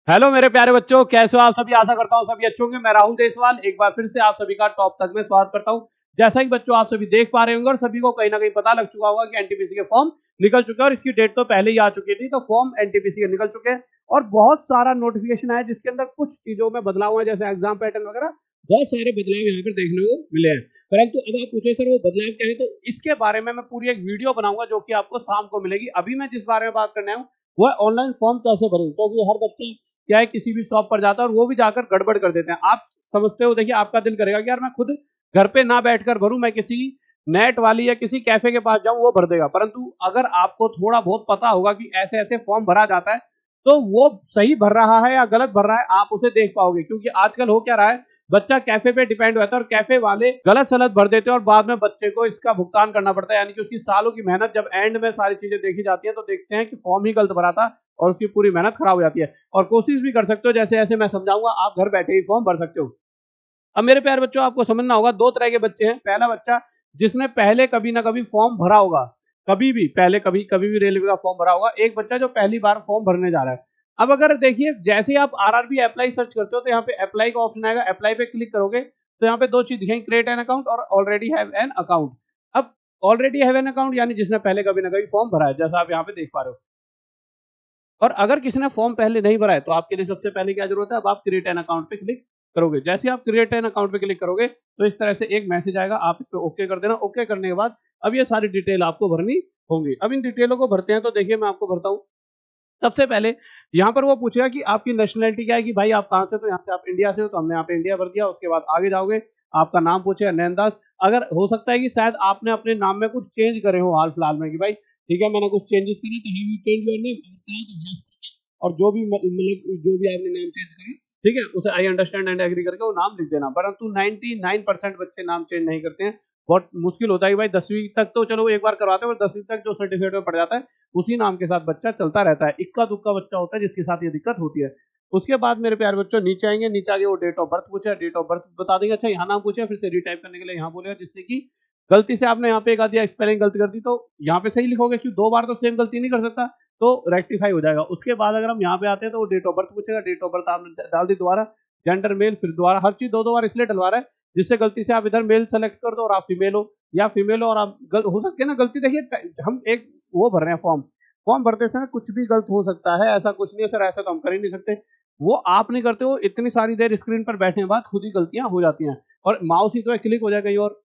Hello मेरे प्यारे बच्चों, कैसे हो आप सभी। आशा करता हूँ सभी अच्छे होंगे। मैं राहुल देसवाल एक बार फिर से आप सभी का टॉप तक में स्वागत करता हूँ। जैसा कि बच्चों आप सभी देख पा रहे होंगे और सभी को कहीं ना कहीं पता लग चुका होगा कि एनटीपीसी के फॉर्म निकल चुके हैं और इसकी डेट तो पहले ही आ चुकी थी। तो फॉर्म एनटीपीसी के निकल चुके हैं और बहुत सारा नोटिफिकेशन आया जिसके अंदर कुछ चीजों में बदलाव हुआ, जैसे एग्जाम पैटर्न वगैरह बहुत सारे बदलाव यहाँ पर देखने को मिले हैं। परंतु अब आप पूछे सर वो बदलाव क्या है, तो इसके बारे में मैं पूरी एक वीडियो बनाऊंगा जो कि आपको शाम को मिलेगी। अभी मैं जिस बारे में बात करने आया हूँ वो है ऑनलाइन फॉर्म कैसे भरें, क्योंकि हर बच्चा क्या है किसी भी शॉप पर जाता है और वो भी जाकर गड़बड़ कर देते हैं। आप समझते हो, देखिए आपका दिल करेगा कि यार मैं खुद घर पे ना बैठकर भरूं, मैं किसी नेट वाली या किसी कैफे के पास जाऊं वो भर देगा। परंतु अगर आपको थोड़ा बहुत पता होगा कि ऐसे ऐसे फॉर्म भरा जाता है तो वो सही भर रहा है या गलत भर रहा है आप उसे देख पाओगे। क्योंकि आजकल हो क्या रहा है, बच्चा कैफे पे डिपेंड रहता है और कैफे वाले गलत सलत भर देते हैं और बाद में बच्चे को इसका भुगतान करना पड़ता है। यानी कि उसकी सालों की मेहनत जब एंड में सारी चीजें देखी जाती है तो देखते हैं कि फॉर्म ही गलत भरा था और उसकी पूरी मेहनत खराब हो जाती है। और कोशिश भी कर सकते हो, जैसे ऐसे मैं समझाऊंगा आप घर बैठे ही फॉर्म भर सकते हो। अब मेरे प्यारे बच्चों आपको समझना होगा, दो तरह के बच्चे हैं। पहला बच्चा जिसने पहले कभी ना कभी फॉर्म भरा होगा, कभी भी पहले कभी कभी भी रेलवे का फॉर्म भरा होगा। एक बच्चा जो पहली बार फॉर्म भरने जा रहा है। अब अगर देखिए जैसे ही आप आरआरबी अप्लाई सर्च करते हो तो यहाँ पे अप्लाई का ऑप्शन आएगा। अप्लाई पे क्लिक करोगे तो यहाँ पे दो चीज दिखेंगी, क्रिएट एन अकाउंट और ऑलरेडी हैव एन अकाउंट। अब ऑलरेडी हैव एन अकाउंट यानी जिसने पहले कभी ना कभी फॉर्म भरा है, जैसा आप यहाँ पे देख पा रहे हो। और अगर किसी ने फॉर्म पहले नहीं भरा है तो आपके लिए सबसे पहले क्या जरूरत है, अब आप क्रिएट एन अकाउंट पे क्लिक करोगे। जैसे आप क्रिएट एन अकाउंट पे क्लिक करोगे तो इस तरह से एक मैसेज आएगा, आप इस पे ओके कर देना। ओके करने के बाद अब ये सारी डिटेल आपको भरनी होंगी। अब इन डिटेलों को भरते हैं तो देखिए मैं आपको भरता हूँ। सबसे पहले यहाँ पर वो पूछेगा कि आपकी नेशनलिटी क्या है, कि भाई आप कहाँ से, तो यहाँ से आप इंडिया से हो तो हमने यहाँ पे इंडिया भर दिया। उसके बाद आगे जाओगे, आपका नाम पूछेगा नैनदास। अगर हो सकता है कि शायद आपने अपने नाम में कुछ चेंज करे हो हाल फिलहाल में, कि भाई ठीक है मैंने कुछ चेंजेस करे तो have you change your name, और जो भी मतलब जो भी आपने नाम चेंज करे ठीक है उसे आई अंडरस्टैंड एंड एग्री करके वो नाम लिख देना। परंतु 99% बच्चे नाम चेंज नहीं करते हैं। बहुत मुश्किल होता है कि भाई 10वीं तक तो चलो एक बार करवाते हैं, और 10वीं तक जो सर्टिफिकेट में पड़ जाता है उसी नाम के साथ बच्चा चलता रहता है। इक्का दुक्का बच्चा होता है जिसके साथ ये दिक्कत होती है। उसके बाद मेरे प्यारे बच्चों नीचे आएंगे, नीचे आगे वो डेट ऑफ बर्थ पूछा, डेट ऑफ बर्थ बता देंगे। अच्छा यहाँ नाम पूछे, फिर से रिटाइप करने के लिए यहाँ बोलेगा, जिससे कि गलती से आपने यहाँ पे एक आधी स्पेलिंग गलती कर दी तो यहाँ पे सही लिखोगे, क्योंकि दो बार तो सेम गलती नहीं कर सकता, तो रेक्टिफाई हो जाएगा। उसके बाद अगर हम यहाँ पे आते हैं तो वो डेट ऑफ बर्थ पूछेगा, डेट ऑफ बर्थ आपने डाल दी दोबारा, जेंडर मेल, फिर दोबारा हर चीज दो दो बार इसलिए डलवा रहा है जिससे गलती से आप इधर मेल सेलेक्ट कर दो और आप फीमेल हो, या फीमेल हो और आप हो सकती है ना गलती। देखिए हम एक वो भर रहे हैं फॉर्म, फॉर्म भरते समय कुछ भी गलत हो सकता है, ऐसा कुछ नहीं है सर, ऐसा तो हम कर ही नहीं सकते। वो आप नहीं करते हो, इतनी सारी देर स्क्रीन पर बैठने के बाद खुद ही गलतियां हो जाती हैं। और माउस ही तो है, क्लिक हो जाए कहीं और।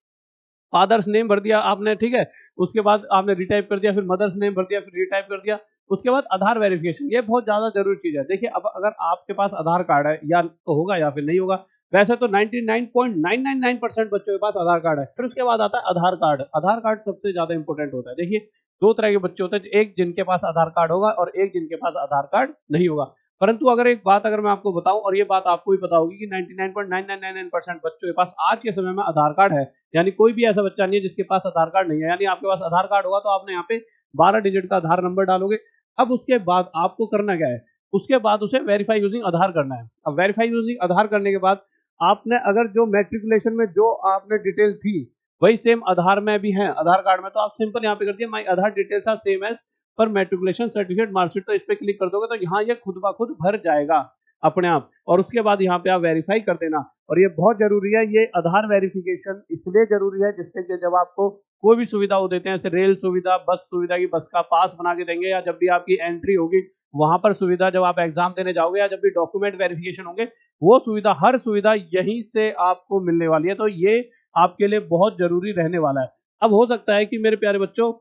फादर्स नेम भर दिया आपने, ठीक है, उसके बाद आपने रिटाइप कर दिया, फिर मदर्स नेम भर दिया, फिर रिटाइप कर दिया। उसके बाद आधार वेरिफिकेशन, ये बहुत ज्यादा जरूरी चीज है। देखिए अब अगर आपके पास आधार कार्ड है, या तो होगा या फिर नहीं होगा। वैसे तो 99.999% बच्चों के पास आधार कार्ड है। फिर उसके बाद आता है आधार कार्ड। आधार कार्ड सबसे ज्यादा इंपॉर्टेंट होता है। देखिए दो तरह के बच्चे होते हैं, एक जिनके पास आधार कार्ड होगा और एक जिनके पास आधार कार्ड नहीं होगा। परंतु अगर एक बात अगर मैं आपको बताऊं, और ये बात आपको भी पता होगी कि 99.9999% बच्चों के पास आज के समय में आधार कार्ड है। यानी कोई भी ऐसा बच्चा नहीं है जिसके पास आधार कार्ड नहीं है। यानी आपके पास आधार कार्ड होगा तो आपने यहाँ पे 12 डिजिट का आधार नंबर डालोगे। अब उसके बाद आपको करना क्या है, उसके बाद उसे वेरीफाई यूजिंग आधार करना है। अब वेरीफाई यूजिंग आधार करने के बाद आपने अगर जो मैट्रिकुलेशन में जो आपने डिटेल थी वही सेम आधार में भी है, आधार कार्ड में, तो आप सिंपल यहाँ पे कर दिए my Aadhaar details are same as per matriculation certificate marksheet. तो इस पे क्लिक कर दोगे तो यहाँ ये खुद ब खुद भर जाएगा अपने आप। और उसके बाद यहाँ पे आप वेरीफाई कर देना। और ये बहुत जरूरी है, ये आधार वेरिफिकेशन इसलिए जरूरी है जिससे कि जब आपको कोई भी सुविधा वो देते हैं, जैसे रेल सुविधा, बस सुविधा की बस का पास बना के देंगे, या जब भी आपकी एंट्री होगी वहां पर सुविधा, जब आप एग्जाम देने जाओगे, या जब भी डॉक्यूमेंट वेरिफिकेशन होंगे, वो सुविधा हर सुविधा यहीं से आपको मिलने वाली है। तो ये आपके लिए बहुत जरूरी रहने वाला है। अब हो सकता है कि मेरे प्यारे बच्चों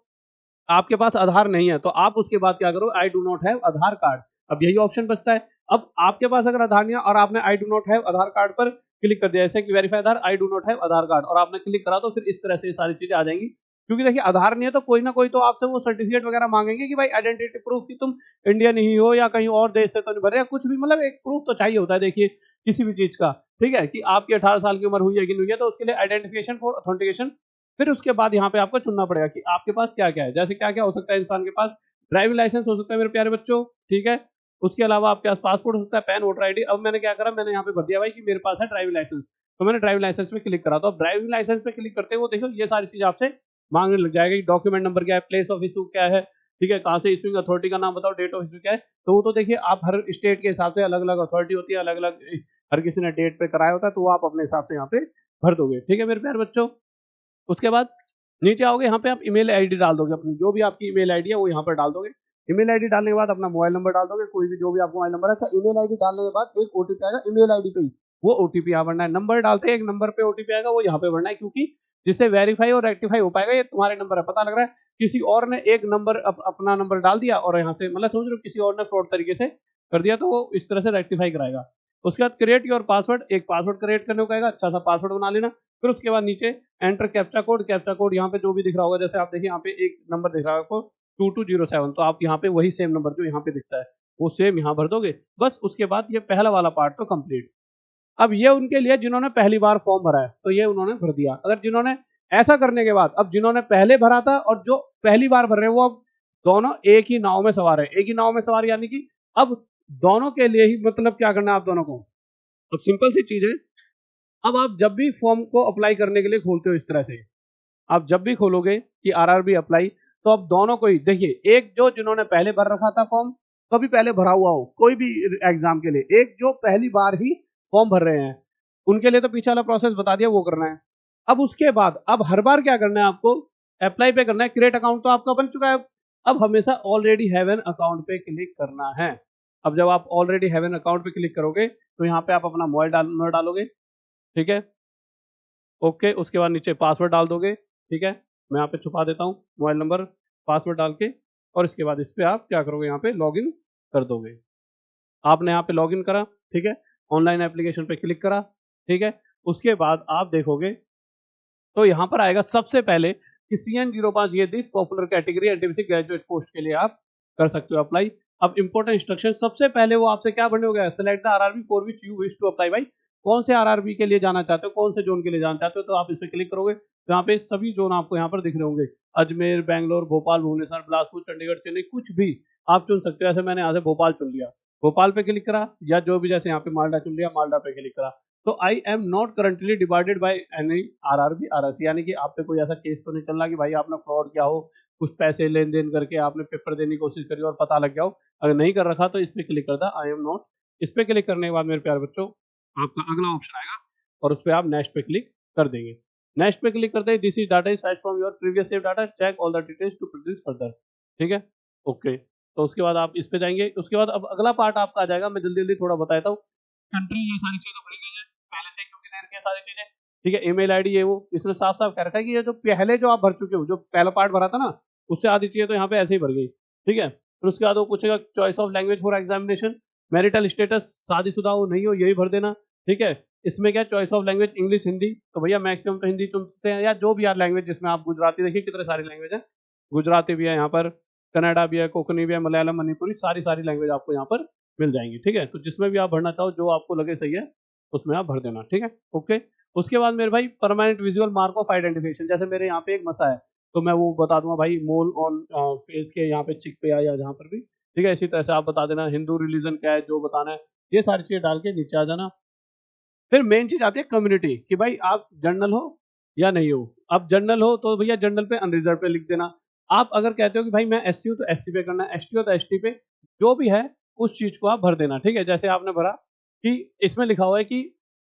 आपके पास आधार नहीं है तो आप उसके बाद क्या करो, I do not have Aadhaar card. अब यही ऑप्शन बचता है। अब आपके पास अगर आधार नहीं है और आपने I do not have Aadhaar card पर क्लिक कर दिया, जैसे कि verify Aadhaar, I do not have Aadhaar card, और आपने क्लिक करा, तो फिर इस तरह से ये सारी चीजें आ जाएंगी। क्योंकि देखिए आधार नहीं है तो कोई ना कोई तो आपसे वो सर्टिफिकेट वगैरह मांगेंगे कि भाई आइडेंटिटी प्रूफ की तुम इंडियन ही हो या कहीं और देश से तो नहीं भर रहे, कुछ भी मतलब एक प्रूफ तो चाहिए होता है। देखिए किसी भी चीज का, ठीक है, कि आपकी 18 साल की उम्र हुई है कि नहीं हुई है, तो उसके लिए आइडेंटिफिकेशन फॉर ऑथेंटिकेशन। फिर उसके बाद यहाँ पे आपको चुनना पड़ेगा कि आपके पास क्या क्या है। जैसे क्या क्या हो सकता है, इंसान के पास ड्राइविंग लाइसेंस हो सकता है मेरे प्यारे बच्चों, ठीक है। उसके अलावा आपके पास पासपोर्ट हो सकता है, पैन, वोटर आईडी। अब मैंने क्या करा, मैंने यहाँ पे भर दिया भाई कि मेरे पास है ड्राइविंग लाइसेंस, तो मैंने ड्राइविंग लाइसेंस पे क्लिक करा। तो अब ड्राइविंग लाइसेंस पे क्लिक करते हो देखो ये सारी चीज आपसे मांगने लग जाएगा कि डॉक्यूमेंट नंबर क्या है, प्लेस ऑफ इशू क्या है, ठीक है, कहाँ से इशूइंग अथॉरिटी का नाम बताओ, डेट ऑफ इशू क्या है, तो वो तो देखिए आप हर स्टेट के हिसाब से अलग अलग अथॉरिटी होती है, अलग अलग हर किसी ने डेट पे कराया होता है, तो वो आप अपने हिसाब से यहाँ पे भर दोगे। ठीक है मेरे प्यारे बच्चों, उसके बाद नीचे आओगे, यहाँ पे आप ईमेल आईडी डाल दोगे अपनी, जो भी आपकी ईमेल आईडी है वो यहाँ पर डाल दोगे। ईमेल आईडी डालने के बाद अपना मोबाइल नंबर डाल दोगे, कोई भी जो भी आपका मोबाइल नंबर है। अच्छा, ईमेल आईडी डालने के बाद एक ओटीपी आएगा ईमेल आईडी पे ही, वो ओटीपी यहाँ भरना है। नंबर डालते हैं एक नंबर पे ओटीपी आएगा, वो यहाँ पे भरना है, क्योंकि जिससे वेरीफाई और रेक्टिफाई हो पाएगा ये तुम्हारे नंबर है। पता लग रहा है किसी और ने एक नंबर अपना नंबर डाल दिया और यहाँ से मतलब समझ लो किसी और ने फ्रॉड तरीके से कर दिया, तो वो इस तरह से रेक्टिफाई कराएगा। उसके बाद क्रिएट योर पासवर्ड, एक पासवर्ड क्रिएट करने को कहेगा, अच्छा सा पासवर्ड बना लेना। फिर उसके बाद नीचे enter captcha code, captcha code यहाँ पे जो भी दिख रहा होगा, जैसे आप देखिए यहाँ पे एक नंबर दिख रहा है आपको 2207, तो आप यहाँ पे वही सेम नंबर जो यहाँ पे दिखता है वो सेम यहाँ भर दोगे बस। उसके बाद ये पहला वाला पार्ट तो कंप्लीट। अब ये उनके लिए जिन्होंने पहली बार फॉर्म भरा है, तो ये उन्होंने भर दिया। अगर जिन्होंने ऐसा करने के बाद, अब जिन्होंने पहले भरा था और जो पहली बार भर रहे हैं वो अब दोनों एक ही नाव में सवार है, एक ही नाव में सवार, यानी कि अब दोनों के लिए ही मतलब क्या करना है आप दोनों को। अब सिंपल सी चीज है, अब आप जब भी फॉर्म को अप्लाई करने के लिए खोलते हो इस तरह से, आप जब भी खोलोगे कि आरआरबी अप्लाई, तो अब दोनों को ही देखिए, एक जो जिन्होंने पहले भर रखा था फॉर्म, कभी पहले भरा हुआ हो कोई भी एग्जाम के लिए, एक जो पहली बार ही फॉर्म भर रहे हैं, उनके लिए तो पीछे वाला प्रोसेस बता दिया वो करना है। अब उसके बाद अब हर बार क्या करना है आपको, अप्लाई पे करना है। क्रिएट अकाउंट तो आपका बन चुका है, अब हमेशा ऑलरेडी हैव एन अकाउंट पे क्लिक करना है। अब जब आप ऑलरेडी हैव एन अकाउंट पे क्लिक करोगे तो यहाँ पे आप अपना मोबाइल नंबर डालोगे, ठीक है, ओके। उसके बाद नीचे पासवर्ड डाल दोगे, ठीक है, मैं यहाँ पे छुपा देता हूँ मोबाइल नंबर, पासवर्ड डाल के, और इसके बाद इस पे आप क्या करोगे, यहाँ पे लॉगिन कर दोगे। आपने यहाँ पे लॉगिन करा, ठीक है, ऑनलाइन एप्लीकेशन पे क्लिक करा, ठीक है। उसके बाद आप देखोगे तो यहाँ पर आएगा सबसे पहले कि CN05 ये this popular category NTPC graduate post के लिए आप कर सकते हो अप्लाई। अब इंपॉर्टेंट इंस्ट्रक्शन, सबसे पहले वो आपसे क्या भरने हो गया, select the RRB for which you wish to apply. भाई कौन से आरआरबी के लिए जाना चाहते हो, कौन से जोन के लिए जाना चाहते हो, तो आप इस पर क्लिक करोगे तो यहाँ पे सभी जोन आपको यहाँ पर दिख रहे होंगे, अजमेर, बैंगलोर, भोपाल, भुवनेश्वर, बिलासपुर, चंडीगढ़, चेन्नई, कुछ भी आप चुन सकते हो। ऐसे मैंने यहाँ से भोपाल चुन लिया, भोपाल पे क्लिक करा, या जो भी जैसे यहाँ पे मालदा चुन लिया, मालदा पे क्लिक करा। तो I am not currently divided by any RRB RRC, यानी कि आप पे कोई ऐसा केस तो नहीं चल रहा कि भाई आपने फ्रॉड किया हो, कुछ पैसे लेन देन करके आपने पेपर देने की कोशिश करी और पता लग गया हो। अगर नहीं कर रखा तो इस पे क्लिक कर दा, आई एम नॉट। इस पे क्लिक करने के बाद मेरे प्यारे बच्चों आपका अगला ऑप्शन आएगा और उस पर आप नेक्स्ट पे क्लिक कर देंगे। नेक्स्ट पे क्लिक करते हैं, this is data is fetched from your previous save data, check all the details to proceed further, ठीक है, ओके। तो उसके बाद आप इस पे जाएंगे। उसके बाद अब अगला पार्ट आपका आ जाएगा, मैं जल्दी जल्दी थोड़ा बता देता हूँ। कंट्री, ये सारी चीजें भरी गई है पहले से, क्योंकि दे रखी है सारी चीजें, ठीक है। ईमेल आईडी ये वो, इसमें साफ साफ कह रखा है कि ये जो पहले जो आप भर चुके हो, जो पहला पार्ट भरा था ना, उससे आधी चीजें तो यहाँ पे ऐसे ही भर गई, ठीक है। फिर उसके बाद वो पूछेगा choice of language for examination, marital status शादीशुदा हो नहीं हो यही भर देना, ठीक है। इसमें क्या choice of language, English, Hindi, तो भैया मैक्सिमम तो हिंदी चुनते हैं, या जो भी यार लैंग्वेज जिसमें आप, गुजराती देखिए कितने सारी लैंग्वेज है, गुजराती भी है यहाँ पर, कन्नड़ा भी है, कोंकणी भी है, मलयालम, मणिपुरी, सारी सारी लैंग्वेज आपको यहाँ पर मिल जाएंगी, ठीक है। तो जिसमें भी आप भरना चाहो, जो आपको लगे सही है उसमें आप भर देना, ठीक है, ओके। उसके बाद मेरे भाई permanent visual mark of identification, जैसे मेरे यहाँ पे एक मसा है तो मैं वो बता दूंगा भाई, मोल ऑन फेस के यहाँ पे चिक पे या जहाँ पर भी, ठीक है। इसी तरह से आप बता देना हिंदू रिलीजन क्या है जो बताना है, ये सारी चीजें डाल के नीचे आ जाना। फिर मेन चीज आती है कम्युनिटी, कि भाई आप जनरल हो या नहीं हो। अब जनरल हो तो भैया जनरल पे अनरिजर्व पे लिख देना। आप अगर कहते हो कि भाई मैं एससी हूं तो एससी पे करना, एसटी हो तो एसटी पे, जो भी है उस चीज को आप भर देना, ठीक है। जैसे आपने भरा कि इसमें लिखा हुआ है कि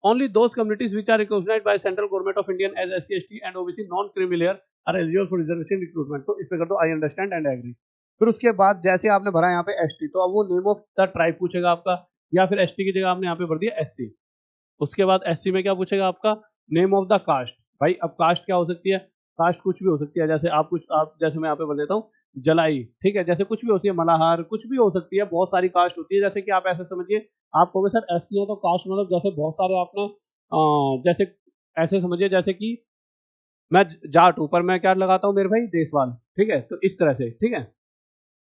only those communities which are recognised by central government of Indian as SC ST and OBC non creamy layer are eligible for reservation recruitment, तो इसमें कर दो आई अंडरस्टैंड एंड एग्री। फिर उसके बाद जैसे आपने भरा यहाँ पे एसटी, तो अब वो नेम ऑफ द ट्राइब पूछेगा आपका, या फिर एसटी की जगह आपने यहाँ पे भर दिया एससी। उसके बाद एससी में क्या पूछेगा आपका, नेम ऑफ द कास्ट। भाई अब कास्ट क्या हो सकती है, कास्ट कुछ भी हो सकती है, जैसे आप कुछ, आप जैसे मैं यहाँ पे बोल देता हूँ जलाई, ठीक है, जैसे कुछ भी होती है, मलाहार, कुछ भी हो सकती है, बहुत सारी कास्ट होती है। जैसे कि आप ऐसे समझिए, आप कहोगे सर एससी है तो कास्ट मतलब जैसे बहुत सारे आपने जैसे ऐसे समझिए जैसे कि मैं जाट हूं पर मैं क्या लगाता हूँ मेरे भाई, देशवाल, ठीक है, तो इस तरह से, ठीक है।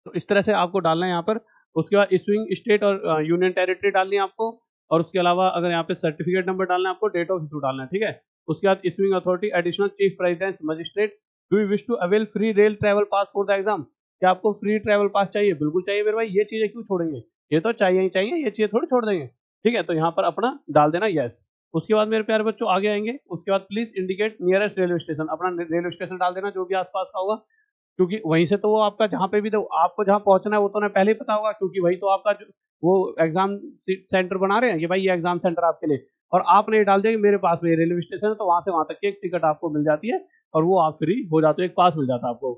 तो इस तरह से आपको डालना है यहाँ पर। उसके बाद इशूइंग स्टेट और यूनियन टेरिटरी डालनी है आपको, और उसके अलावा अगर यहाँ पे सर्टिफिकेट नंबर डालना है आपको, डेट ऑफ इशू डालना है, ठीक है। उसके बाद issuing authority additional chief president magistrate, do you wish to avail free rail travel pass for the exam, क्या आपको फ्री ट्रैवल पास चाहिए, बिल्कुल चाहिए मेरे भाई, ये चीजें क्यों छोड़ेंगे, ये तो चाहिए ही चाहिए, ये चीजें थोड़ी छोड़ देंगे, ठीक है। तो यहाँ पर अपना डाल देना यस। उसके बाद मेरे प्यारे बच्चों आगे आएंगे, उसके बाद please indicate nearest railway station, अपना रेलवे स्टेशन डाल देना जो भी आसपास का होगा। क्योंकि वहीं से तो वो आपका जहाँ पे भी तो आपको जहाँ पहुंचना है वो तो उन्हें पहले ही पता होगा, क्योंकि वही तो आपका वो एग्जाम सेंटर बना रहे हैं कि भाई ये एग्जाम सेंटर आपके लिए, और आपने ये डाल दिया कि मेरे पास में रेलवे स्टेशन है, तो वहां से वहां तक की एक टिकट आपको मिल जाती है और वो आप फ्री हो जाते हो, एक पास मिल जाता है आपको।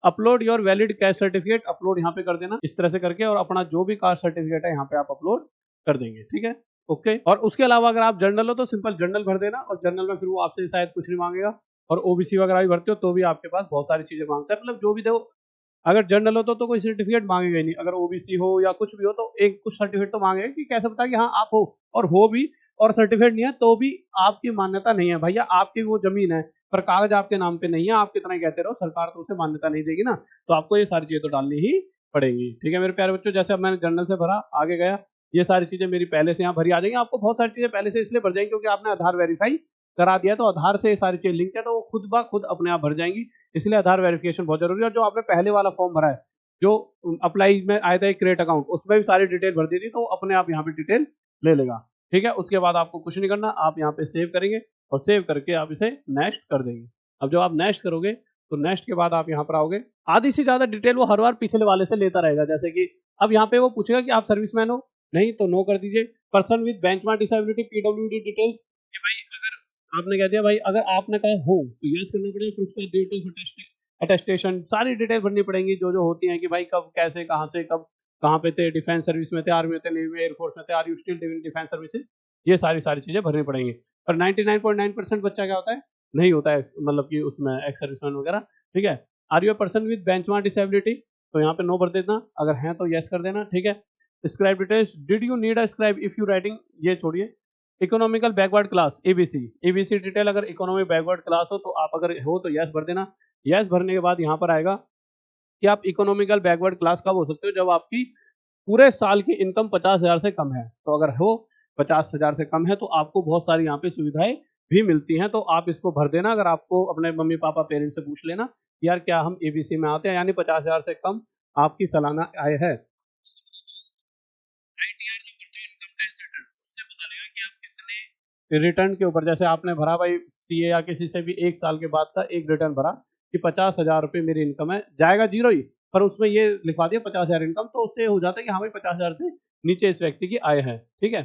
Upload your valid cash certificate, upload यहाँ पे कर देना इस तरह से करके, और अपना जो भी कास्ट सर्टिफिकेट है यहाँ पे आप अपलोड कर देंगे, ठीक है, ओके। और उसके अलावा अगर आप जर्नल हो तो सिंपल जर्नल भर देना, और जर्नल में फिर वो आपसे शायद कुछ नहीं मांगेगा, और ओबीसी वगैरह भी भरते हो तो भी आपके पास बहुत सारी चीजें मांगता है, मतलब जो भी दो, अगर जनरल हो तो कोई सर्टिफिकेट मांगेगा ही नहीं, अगर ओबीसी हो या कुछ भी हो तो एक कुछ सर्टिफिकेट तो मांगेगा, कि कैसे पता कि हाँ आप हो, और हो भी, और सर्टिफिकेट नहीं है तो भी आपकी मान्यता नहीं है भैया, आपकी वो जमीन है पर कागज आपके नाम पे नहीं है, आप कितना ही कहते रहो सरकार तो उसे मान्यता नहीं देगी ना, तो आपको ये सारी चीजें तो डालनी ही पड़ेंगी, ठीक है मेरे प्यारे बच्चों। जैसे अब मैंने जनरल से भरा, आगे गया, ये सारी चीजें मेरी पहले से यहाँ भरी आ जाएंगी, आपको बहुत सारी चीजें पहले से इसलिए भर जाएंगी क्योंकि आपने आधार वेरीफाई करा दिया, तो आधार से ये सारी चीजें लिंक है, तो वो खुद ब खुद अपने आप भर जाएंगी, इसलिए आधार वेरिफिकेशन बहुत जरूरी है। और जो आपने पहले वाला फॉर्म भरा है, जो अप्लाई में आया था क्रिएट अकाउंट, उसमें भी सारी डिटेल भर दी थी, तो अपने आप यहाँ पे डिटेल ले लेगा, ठीक है। उसके बाद आपको कुछ नहीं करना, आप यहाँ पे सेव करेंगे, और सेव करके आप इसे नेक्स्ट कर देंगे। अब जब आप नेक्स्ट करोगे तो नेक्स्ट के बाद आप यहाँ पर आओगे, आधी से ज्यादा डिटेल वो हर बार पिछले वाले से लेता रहेगा, जैसे कि अब यहाँ पे वो पूछेगा कि आप सर्विसमैन हो, नहीं तो नो कर दीजिए। Person with benchmark disability PWD details, कि भाई अगर आपने कह दिया भाई, अगर आपने कहा हो तो यस करना पड़ेगा, फिर उसका डेट ऑफ अटेस्टेशन सारी डिटेल भरनी पड़ेंगी जो जो होती हैं, कि भाई कब कैसे कहाँ से कब कहाँ पे थे, डिफेंस सर्विस में थे, आर्मी में थे, नेवी में, एयरफोर्स में थे, are you still doing defence services, ये सारी सारी चीजें भरनी पड़ेंगी। और 99.9% बच्चा क्या होता है, नहीं होता है, मतलब कि उसमें एक्स सर्विसमैन वगैरह, ठीक है। Are you a person with benchmark disability, तो यहाँ पे नो भर देना, अगर हैं तो यस कर देना, ठीक है। Scribe details, did you need a scribe if you writing, ये छोड़िए। Economical backward class ABC, ABC detail, अगर इकोनॉमिक बैकवर्ड क्लास हो तो आप अगर हो तो यस भर देना। यस भरने के बाद यहाँ पर आएगा कि आप इकोनॉमिकल बैकवर्ड क्लास कब हो सकते हो, जब आपकी पूरे साल की इनकम 50,000 से कम है, तो अगर हो 50,000 से कम है तो आपको बहुत सारी यहाँ पे सुविधाएं भी मिलती हैं, तो आप इसको भर देना। अगर आपको अपने मम्मी पापा पेरेंट्स से पूछ लेना यार क्या हम एबीसी में आते हैं, यानी 50,000 से कम आपकी सालाना आय है। आईटीआर जो करते हैं इनकम टैक्स रिटर्न, उससे पता लगेगा कि आप कितने रिटर्न के ऊपर, जैसे आपने भरा भाई सीए या किसी से भी 1 साल के बाद का एक रिटर्न भरा कि 50,000 रुपये मेरी इनकम है, जाएगा जीरो ही, पर उसमें ये लिखवा दिया 50,000 इनकम, तो उससे हो जाता है कि हाँ भाई 50,000 से नीचे इस व्यक्ति की आय है, ठीक है।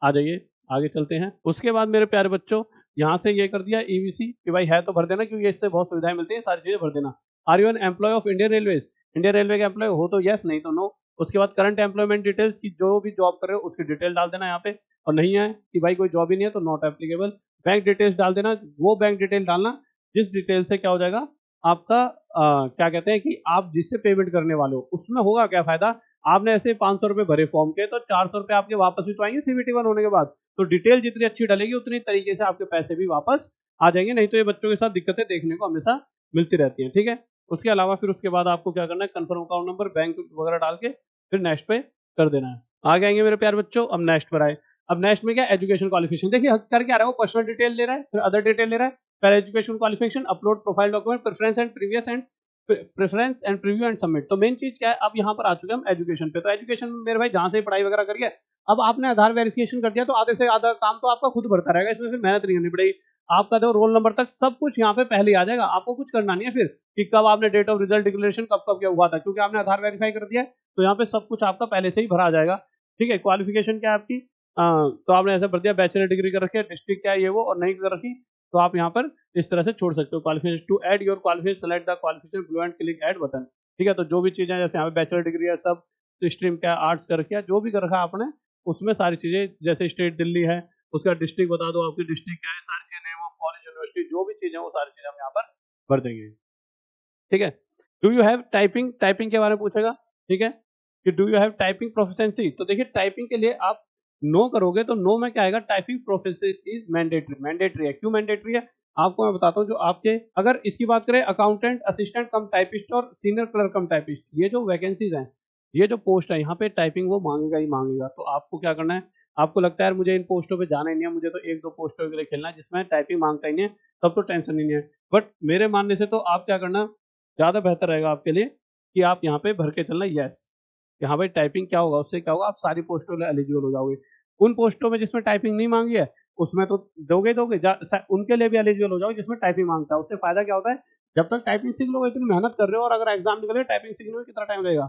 आ जाइए आगे चलते हैं। उसके बाद मेरे प्यारे बच्चों, यहाँ से ये कर दिया ईवीसी कि भाई है तो भर देना, क्योंकि इससे बहुत सुविधाएं मिलती है, सारी चीजें भर देना। Are you an employee of Indian railway, Indian railway के एम्प्लॉय हो तो यस, नहीं तो नो। उसके बाद करंट एम्प्लॉयमेंट डिटेल्स की जो भी जॉब कर रहे हो उसकी डिटेल डाल देना यहाँ पे, और नहीं है कि भाई कोई जॉब ही नहीं है तो नॉट एप्लीकेबल। बैंक डिटेल्स डाल देना, वो बैंक डिटेल डालना जिस डिटेल से क्या हो जाएगा आपका क्या कहते हैं कि आप जिससे पेमेंट करने वाले हो उसमें होगा क्या फायदा, आपने ऐसे 500 रुपए भरे फॉर्म के, तो 400 रुपए आपके वापस भी तो आएंगे सीबीटी 1 होने के बाद, तो डिटेल जितनी अच्छी डलेगी उतनी तरीके से आपके पैसे भी वापस आ जाएंगे, नहीं तो ये बच्चों के साथ दिक्कतें देखने को हमेशा मिलती रहती हैं, ठीक है। उसके अलावा फिर उसके बाद आपको क्या करना है, कंफर्म अकाउंट नंबर बैंक वगैरह डाल के फिर नेक्स्ट पे कर देना है। आगे आएंगे मेरे प्यारे बच्चों, अब नेक्स्ट पर आए। अब नेक्स्ट में क्या, एजुकेशन क्वालिफिकेशन, देखिए कर क्या रहा है वो, पर्सनल डिटेल ले रहा है, फिर अदर डिटेल ले रहा है, पहले education qualification, upload profile document, preference and preview and submit. तो मेन चीज क्या है, अब यहाँ पर आ चुके हैं हम एजुकेशन पे, तो एजुकेशन में मेरे भाई जहाँ से पढ़ाई वगैरह करिए, अब आपने आधार वेरिफिकेशन कर दिया तो आधे से आधा काम तो आपका खुद भरता रहेगा, इसमें फिर मेहनत नहीं करनी पड़ेगी, आपका तो रोल नंबर तक सब कुछ यहाँ पे पहले ही आ जाएगा, आपको कुछ करना नहीं है फिर कि कब आपने डेट ऑफ रिजल्ट डिक्लेरेशन कब कब क्या हुआ था, क्योंकि आपने आधार वेरीफाई कर दिया है, तो यहाँ पे सब कुछ आपका पहले से ही भरा आ जाएगा, ठीक है। क्वालिफिकेशन क्या है आपकी, तो आपने ऐसे भर दिया बैचलर डिग्री कर रखी है, डिस्ट्रिक्ट क्या है ये वो, और नहीं कर रखी तो आप यहाँ पर इस तरह से छोड़ सकते हो। Qualification to add your qualification, select the qualification below and click add button, ठीक है। तो जो भी चीजें जैसे यहाँ पे बैचलर डिग्री है सब, स्ट्रीम क्या आर्ट्स कर रखा है, जो भी कर रखा है आपने उसमें सारी चीजें, जैसे स्टेट दिल्ली है उसका डिस्ट्रिक्ट बता दो, आपकी डिस्ट्रिक्ट क्या है, सारी चीजें, नेम ऑफ कॉलेज यूनिवर्सिटी जो भी चीजें वो सारी चीजें हम यहाँ पर भर देंगे, ठीक है। Do you have typing, typing के बारे में पूछेगा, ठीक है, कि do you have typing proficiency, तो देखिए टाइपिंग के लिए आप नो करोगे तो नो में क्या आएगा, typing proficiency is mandatory, mandatory है, क्यों मैंडेटरी है आपको मैं बताता हूँ। जो आपके अगर इसकी बात करें अकाउंटेंट असिस्टेंट कम टाइपिस्ट और सीनियर क्लर्क कम टाइपिस्ट, ये जो वैकेंसीज हैं, ये जो पोस्ट है यहाँ पे टाइपिंग वो मांगेगा ही मांगेगा, तो आपको क्या करना है, आपको लगता है यार मुझे इन पोस्टों पे जाना ही नहीं है, मुझे तो एक दो पोस्टों के लिए खेलना है जिसमें टाइपिंग मांगता ही नहीं है, तब तो टेंशन ही नहीं है। बट मेरे मानने से तो आप क्या करना ज़्यादा बेहतर रहेगा आपके लिए कि आप यहाँ पे भर के चलना यस, कि हाँ भाई टाइपिंग क्या होगा, उससे क्या होगा आप सारी पोस्टों के लिए एलिजिबल हो जाओगे। उन पोस्टों में जिसमें टाइपिंग नहीं मांगी है उसमें तो दोगे दोगे उनके लिए भी एलिजिबल हो जाओगे जिसमें टाइपिंग मांगता है, उससे फायदा क्या होता है, जब तक टाइपिंग सीख लोगे, इतनी मेहनत कर रहे हो और अगर एग्जाम निकले टाइपिंग सीखने में कितना टाइम लगेगा।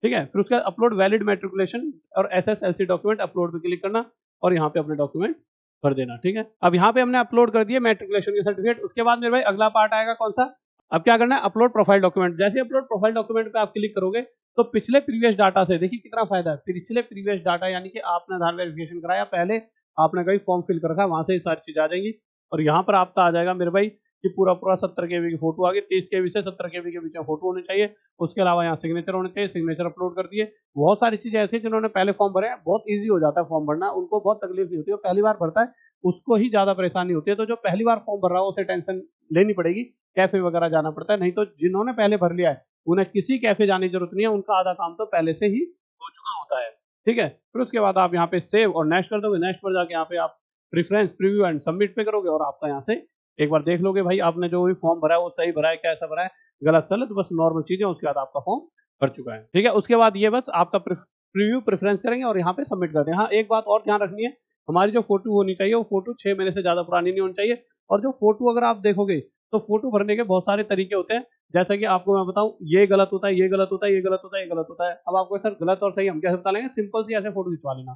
ठीक है, फिर उसके बाद अपलोड वैलिड मैट्रिकुलेशन और एसएसएलसी डॉक्यूमेंट अपलोड पे क्लिक करना और यहाँ पे अपने डॉक्यूमेंट भर देना। ठीक है, अब यहाँ पे हमने अपलोड कर दिए मैट्रिकुलेशन के सर्टिफिकेट। उसके बाद मेरे भाई अगला पार्ट आएगा कौन सा, अब क्या करना है, अपलोड प्रोफाइल डॉक्यूमेंट। जैसे अपलोड प्रोफाइल डॉक्यूमेंट पे आप क्लिक करोगे तो पिछले प्रीवियस डाटा से देखिए कितना फायदा है। पिछले प्रीवियस डाटा यानी कि आपने आधार वेरिफिकेशन कराया पहले, आपने कहीं फॉर्म फिल कर रखा है, वहां से ये सारी चीजें आ जाएंगी और यहाँ पर आपका आ जाएगा मेरे भाई कि पूरा पूरा 70 केबी की फोटो आ गई, 30 केबी से 70 केबी के बीच में फोटो होनी चाहिए। उसके अलावा यहाँ सिग्नेचर होने चाहिए, सिग्नेचर अपलोड कर दिए। बहुत सारी चीजें ऐसी जिन्होंने पहले फॉर्म भरे हैं, बहुत ईजी हो जाता है फॉर्म भरना, उनको बहुत तकलीफ नहीं होती है, पहली बार भरता है उसको ही ज्यादा परेशानी होती है। तो जो पहली बार फॉर्म भर रहा है उसे टेंशन लेनी पड़ेगी, कैफे वगैरह जाना पड़ता है। नहीं तो जिन्होंने पहले भर लिया है उन्हें किसी कैफे जाने की जरूरत नहीं है, उनका आधा काम तो पहले से ही हो चुका होता है। ठीक है, फिर उसके बाद आप यहाँ पे सेव और नेक्स्ट कर दोगे। नेक्स्ट पर जाके यहाँ पे आप प्रेफरेंस प्रीव्यू एंड सबमिट पे करोगे और आपका यहाँ से एक बार देख लोगे भाई आपने जो भी फॉर्म भरा है वो सही भरा है, कैसा भरा है, गलत गलत बस नॉर्मल चीजें, उसके बाद आपका फॉर्म भर चुका है। ठीक है, उसके बाद ये बस आपका प्रीव्यू प्रेफरेंस करेंगे और यहाँ पे सबमिट कर देंगे। हाँ, एक बात और ध्यान रखनी है, हमारी जो फोटो होनी चाहिए वो फोटो 6 महीने से ज्यादा पुरानी नहीं होनी चाहिए। और जो फोटो अगर आप देखोगे तो फोटो भरने के बहुत सारे तरीके होते हैं। जैसा कि आपको मैं बताऊं, ये गलत होता है, ये गलत होता है, ये गलत होता है, ये गलत होता है। अब आपको सर गलत और सही हम कैसे बता लेंगे, सिंपल सी ऐसे फोटो खिंचवा लेना।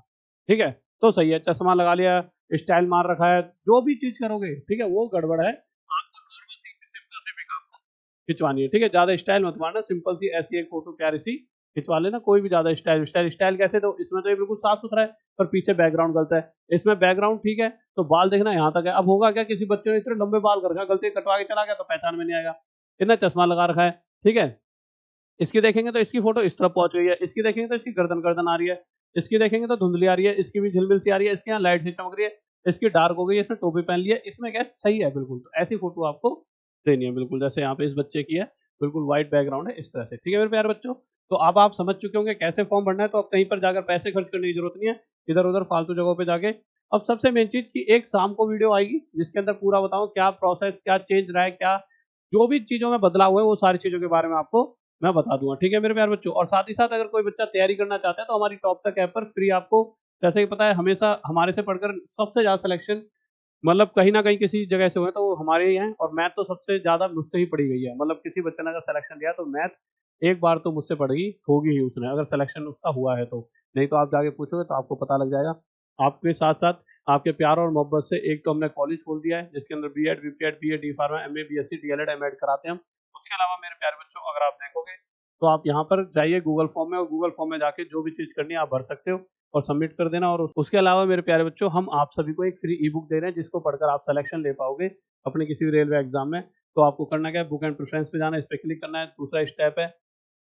ठीक है, तो सही है, चश्मा लगा लिया, स्टाइल मार रखा है, जो भी चीज करोगे ठीक है वो गड़बड़ है। आपको नॉर्मल सी सिंपल सी पिक आपको खिंचवानी है। ठीक है, ज्यादा स्टाइल मत मारना, सिंपल सी ऐसी एक फोटो प्यारी सी खिंचवा लेना। कोई भी ज्यादा स्टाइल स्टाइल स्टाइल कैसे, तो इसमें तो ये बिल्कुल साफ सुथरा है पर पीछे बैकग्राउंड गलत है। इसमें बैकग्राउंड ठीक है तो बाल देखना यहाँ तक है। अब होगा क्या, किसी बच्चे ने इतने लंबे बाल कर रखा है, गलती से कटवा के चला गया तो पहचान में नहीं आएगा। इतना चश्मा लगा रखा है। ठीक है, इसकी देखेंगे तो इसकी फोटो इस तरफ पहुंच रही है, इसकी देखेंगे तो इसकी गर्दन गर्दन आ रही है, इसकी देखेंगे तो धुंधली आ रही है, इसकी भी झिलमिल सी आ रही है, इसके यहाँ लाइट सी चमक रही है, इसकी डार्क हो गई है, इसने टोपी पहन ली है, इसमें क्या सही है बिल्कुल। तो ऐसी फोटो आपको देनी है बिल्कुल, जैसे यहाँ पे इस बच्चे की है, बिल्कुल व्हाइट बैकग्राउंड है इस तरह से। ठीक है मेरे प्यारे बच्चों, तो अब आप समझ चुके होंगे कैसे फॉर्म भरना है, तो अब कहीं पर जाकर पैसे खर्च करने की जरूरत नहीं है इधर उधर फालतू जगहों पे जाके। अब सबसे मेन चीज की एक शाम को वीडियो आएगी जिसके अंदर पूरा बताऊं क्या प्रोसेस, क्या चेंज रहा है, क्या जो भी चीजों में बदलाव हुए वो सारी चीजों के बारे में आपको मैं बता दूंगा। ठीक है मेरे प्यारे बच्चों, और साथ ही साथ अगर कोई बच्चा तैयारी करना चाहता है तो हमारी टॉप तक ऐप पर फ्री आपको, जैसे कि पता है हमेशा हमारे से पढ़कर सबसे ज्यादा सिलेक्शन मतलब कहीं ना कहीं किसी जगह से हुए तो वो हमारे ही हैं। और मैथ तो सबसे ज्यादा मुझसे ही पढ़ी गई है, मतलब किसी बच्चे ने अगर सिलेक्शन लिया तो मैथ एक बार तो मुझसे पढ़ी होगी ही उसने, अगर सिलेक्शन उसका हुआ है तो। नहीं तो आप जाके पूछोगे तो आपको पता लग जाएगा। आपके साथ साथ आपके प्यार और मोहब्बत से एक तो हमने कॉलेज खोल दिया है जिसके अंदर BEd, BPEd, BA, D pharma, MA, BSc, DElEd, MEd कराते हैं हम। उसके अलावा मेरे प्यारे बच्चों अगर आप देखोगे तो आप यहाँ पर जाइए गूगल फॉर्म में, और गूगल फॉर्म में जाके जो भी चीज करनी है आप भर सकते हो और सबमिट कर देना। और उसके अलावा मेरे प्यारे बच्चों हम आप सभी को एक फ्री ई बुक दे रहे हैं जिसको पढ़कर आप सिलेक्शन ले पाओगे अपने किसी भी रेलवे एग्जाम में। तो आपको करना क्या है, बुक एंड प्रेफरेंस पे जाना है, इस पे क्लिक करना है, दूसरा स्टेप है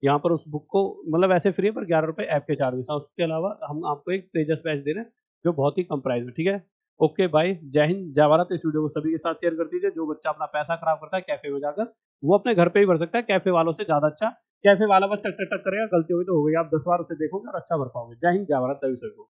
यहाँ पर उस बुक को, मतलब ऐसे फ्री है पर 11 रुपए ऐप के चार्जेस है। उसके अलावा हम आपको एक तेजस बैच दे रहे हैं जो बहुत ही कम प्राइस में। ठीक है, ओके बाय, जय हिंद जय भारत। इस वीडियो को सभी के साथ शेयर कर दीजिए। जो बच्चा अपना पैसा खराब करता है कैफे में जाकर, वो अपने घर पे ही भर सकता है कैफे वालों से ज्यादा अच्छा। कैफे वाला बस टक टक टक करेगा, गलती होगी तो हो गई, आप 10 बार उसे देखोगे और अच्छा भर पाओगे। जय हिंद जय भारत सभी को।